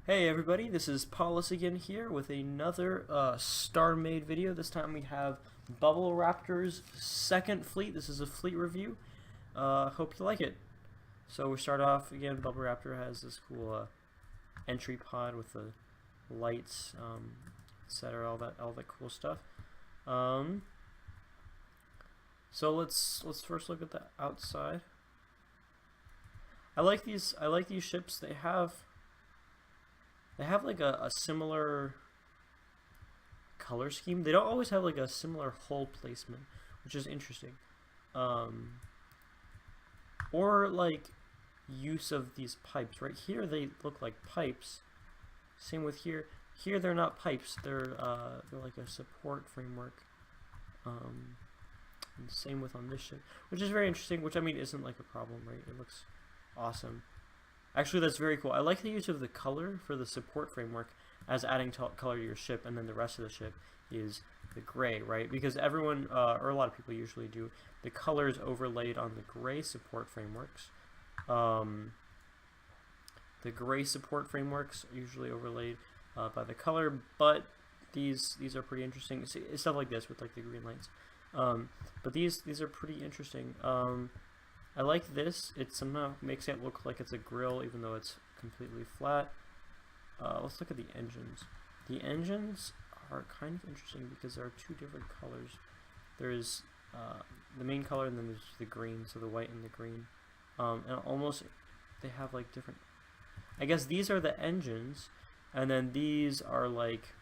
Hey everybody, this is Paulus again here with another Starmade video. This time we have BubbleRaptor's second fleet. This is a fleet review. Hope you like it. So we start off again. BubbleRaptor has this cool entry pod with the lights, etc. All that cool stuff. So let's first look at the outside. I like these ships. They have like a similar color scheme. They don't always have like a similar hull placement, which is interesting. Or like use of these pipes. Right here they look like pipes. Same with here. Here they're not pipes. They're like a support framework. And same with on this ship, which is very interesting. Which I mean isn't like a problem, right? It looks awesome. Actually, that's very cool. I like the use of the color for the support framework as adding color to your ship, and then the rest of the ship is the gray, right? Because everyone, or a lot of people usually do, the colors overlaid on the gray support frameworks. The gray support frameworks are usually overlaid by the color, but these are pretty interesting. See, stuff like this with like the green lights. But these are pretty interesting. I like this. It somehow makes it look like it's a grill even though it's completely flat. Let's look at the engines. The engines are kind of interesting because there are two different colors. There's the main color and then there's the green, so the white and the green. And almost they have like different... I guess these are the engines and then these are like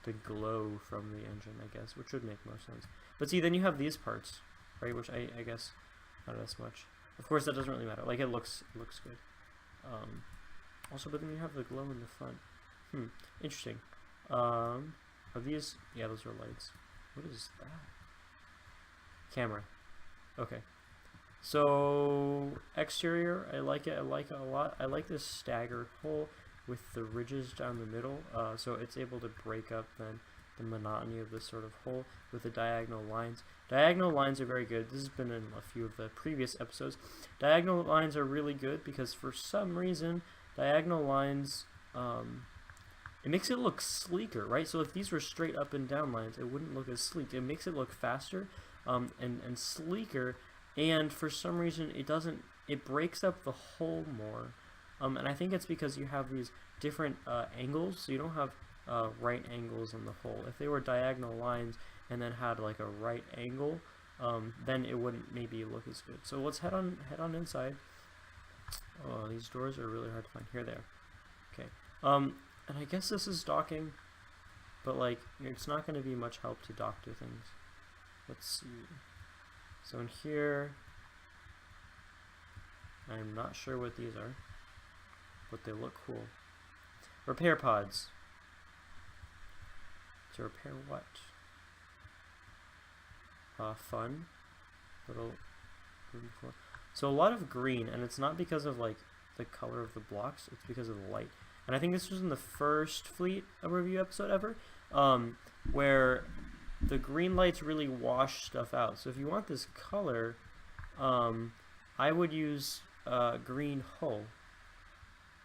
the glow from the engine, I guess, which would make more sense. But see, then you have these parts, right, which I guess... not as much. Of course, that doesn't really matter. Like, it looks good. Also, but then you have the glow in the front. Interesting. Are these... yeah, those are lights. What is that? Camera. Okay. So, exterior, I like it. I like it a lot. I like this staggered hull with the ridges down the middle. So it's able to break up then the monotony of this sort of hull with the diagonal lines. Diagonal lines are very good. This has been in a few of the previous episodes. Diagonal lines are really good because for some reason diagonal lines it makes it look sleeker, right? So if these were straight up and down lines, it wouldn't look as sleek. It makes it look faster and sleeker, and for some reason it breaks up the hull more. And I think it's because you have these different angles, so you don't have right angles on the hull. If they were diagonal lines and then had like a right angle, then it wouldn't maybe look as good. So let's head on inside. Oh, these doors are really hard to find. Here they are. Okay. And I guess this is docking, but like it's not going to be much help to dock to things. Let's see. So in here, I'm not sure what these are, but they look cool. Repair pods. To repair what? Fun. Little room for. So a lot of green, and it's not because of like the color of the blocks, it's because of the light. And I think this was in the first fleet review episode ever, where the green lights really wash stuff out. So if you want this color, I would use green hull,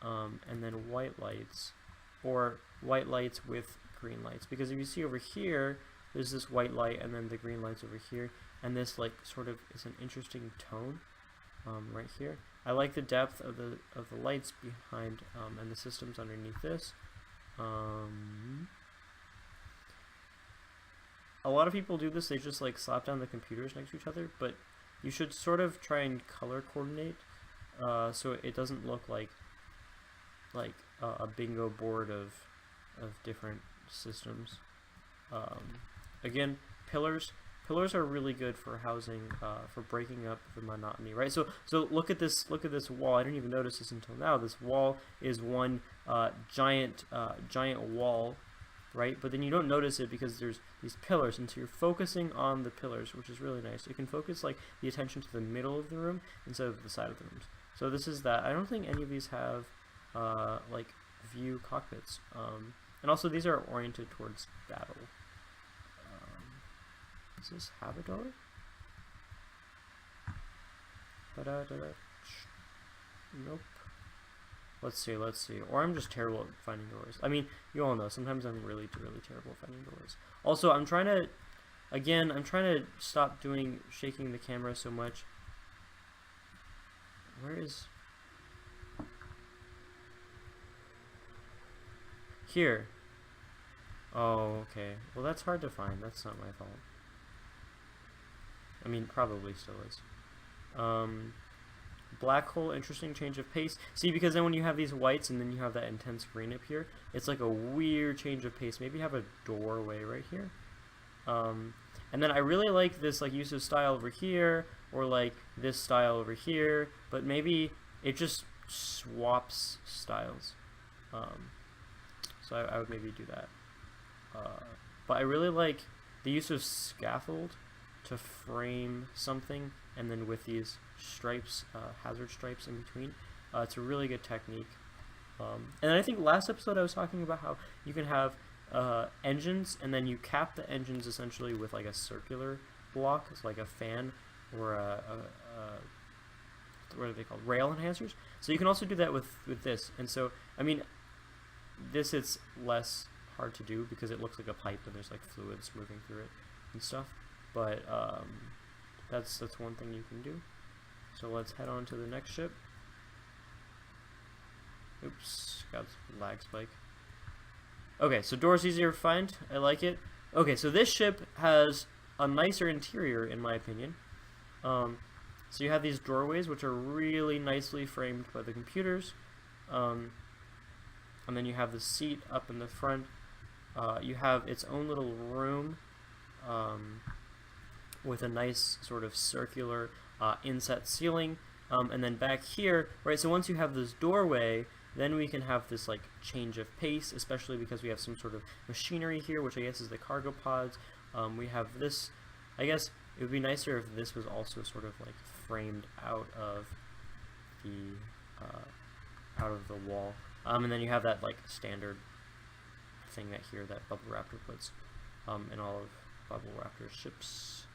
and then white lights, or white lights with green lights, because if you see over here there's this white light and then the green lights over here, and this like sort of is an interesting tone right here. I like the depth of the lights behind and the systems underneath this. A lot of people do this, they just like slap down the computers next to each other, but you should sort of try and color coordinate so it doesn't look like a bingo board of different systems. Again, pillars are really good for housing, for breaking up the monotony, right? So look at this wall. I didn't even notice this until now. This wall is one giant wall, right? But then you don't notice it because there's these pillars, and so you're focusing on the pillars, which is really nice. You can focus like the attention to the middle of the room instead of the side of the rooms. So this is that. I don't think any of these have like view cockpits. And also these are oriented towards battle. Is this have a door? Nope. Let's see. Or I'm just terrible at finding doors. I mean, you all know, sometimes I'm really terrible at finding doors. Also, I'm trying to stop shaking the camera so much. Where is... Here. Oh, okay. Well, that's hard to find. That's not my fault. I mean, probably still is. Black hole, interesting change of pace. See, because then when you have these whites and then you have that intense green up here, it's like a weird change of pace. Maybe have a doorway right here. And then I really like this like use of style over here, or like this style over here, but maybe it just swaps styles. So I would maybe do that. But I really like the use of scaffold to frame something, and then with these stripes, hazard stripes in between. It's a really good technique. And I think last episode I was talking about how you can have engines, and then you cap the engines essentially with like a circular block. It's like a fan or what are they called? Rail enhancers. So you can also do that with this. And so, I mean, this it's less hard to do because it looks like a pipe and there's like fluids moving through it and stuff. But that's one thing you can do. So let's head on to the next ship. Oops, got a lag spike. Okay, so door's easier to find. I like it. Okay, so this ship has a nicer interior in my opinion. So you have these doorways which are really nicely framed by the computers. And then you have the seat up in the front. You have its own little room with a nice sort of circular inset ceiling. And then back here, right, so once you have this doorway, then we can have this like change of pace, especially because we have some sort of machinery here, which I guess is the cargo pods. We have this, I guess it would be nicer if this was also sort of like framed out of the wall. And then you have that like standard thing that here that BubbleRaptor puts in all of BubbleRaptor's ships.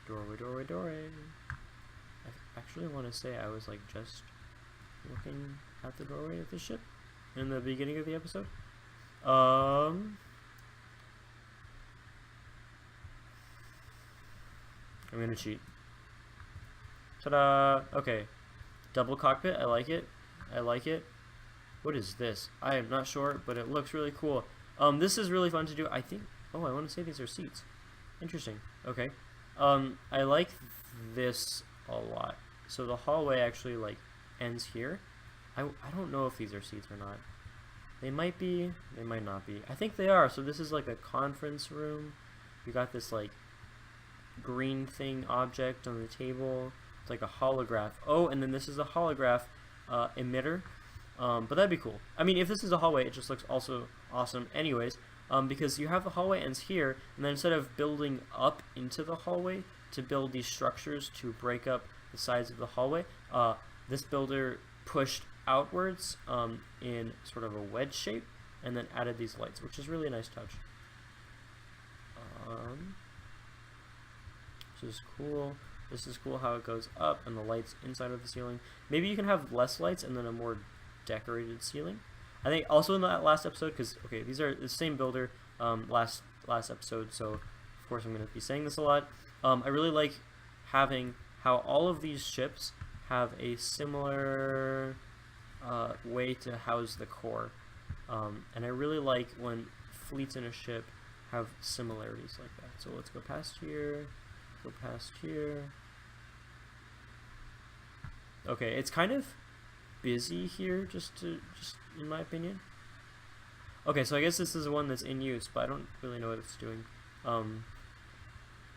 Doorway. I actually want to say I was like just looking at the doorway of the ship in the beginning of the episode. I'm gonna cheat. Ta-da! Okay. Double cockpit, I like it. What is this? I am not sure, but it looks really cool. This is really fun to do. I think, I want to say these are seats. Interesting. Okay. I like this a lot. So the hallway actually like ends here. I don't know if these are seats or not. They might be, they might not be. I think they are. So this is like a conference room. You got this like green thing object on the table. It's like a holograph. Oh, and then this is a holograph emitter. But that'd be cool. I mean, if this is a hallway, it just looks also awesome anyways. Because you have the hallway ends here, and then instead of building up into the hallway to build these structures to break up the sides of the hallway, this builder pushed outwards in sort of a wedge shape, and then added these lights, which is really a nice touch. This is cool. This is cool how it goes up, and the lights inside of the ceiling. Maybe you can have less lights and then a more decorated ceiling. I think also in that last episode, because okay, these are the same builder last episode, so of course I'm going to be saying this a lot. I really like having how all of these ships have a similar way to house the core, and I really like when fleets in a ship have similarities like that. So let's go past here, go past here. Okay, it's kind of busy here, just in my opinion. Okay, so I guess this is the one that's in use, but I don't really know what it's doing.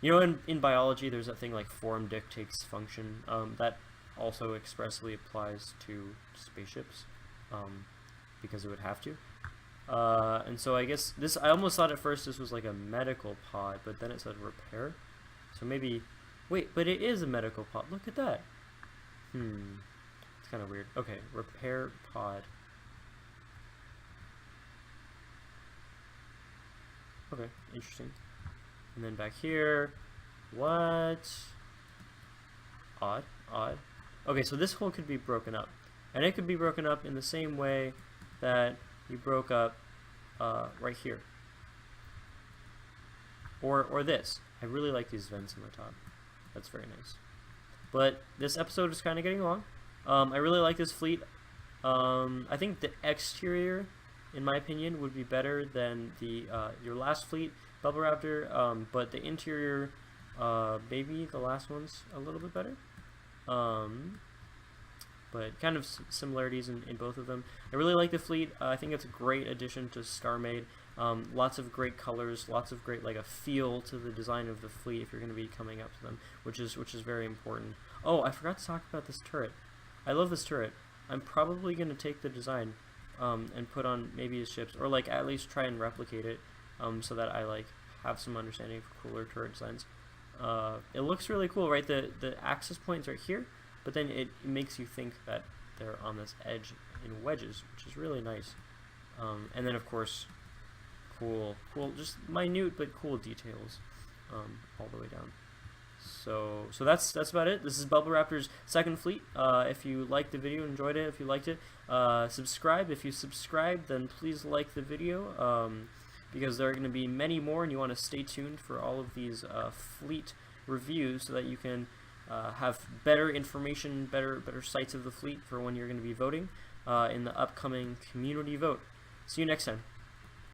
You know, in biology, there's that thing like form dictates function. That also expressly applies to spaceships, because it would have to. And so I guess this, I almost thought at first this was like a medical pod, but then it said repair. So maybe, wait, but it is a medical pod. Look at that. It's kind of weird. Okay, repair pod. Okay, interesting. And then back here, what? Odd, odd. Okay, so this hole could be broken up. And it could be broken up in the same way that you broke up right here. Or this. I really like these vents on the top. That's very nice. But this episode is kind of getting long. I really like this fleet. I think the exterior, in my opinion, would be better than the your last fleet, BubbleRaptor. But the interior, maybe the last one's a little bit better. But kind of similarities in both of them. I really like the fleet. I think it's a great addition to Starmade. Lots of great colors, lots of great, like, a feel to the design of the fleet if you're going to be coming up to them, which is very important. Oh, I forgot to talk about this turret. I love this turret. I'm probably going to take the design and put on maybe his ships, or like at least try and replicate it so that I like have some understanding of cooler turret designs. It looks really cool, right? The access point's right here, but then it makes you think that they're on this edge in wedges, which is really nice. And then of course, cool, just minute but cool details all the way down. So that's about it. This is BubbleRaptor's second fleet. If you liked the video, enjoyed it, if you liked it, subscribe. If you subscribe, then please like the video because there are going to be many more, and you want to stay tuned for all of these fleet reviews so that you can have better information, better sights of the fleet for when you're going to be voting in the upcoming community vote. See you next time.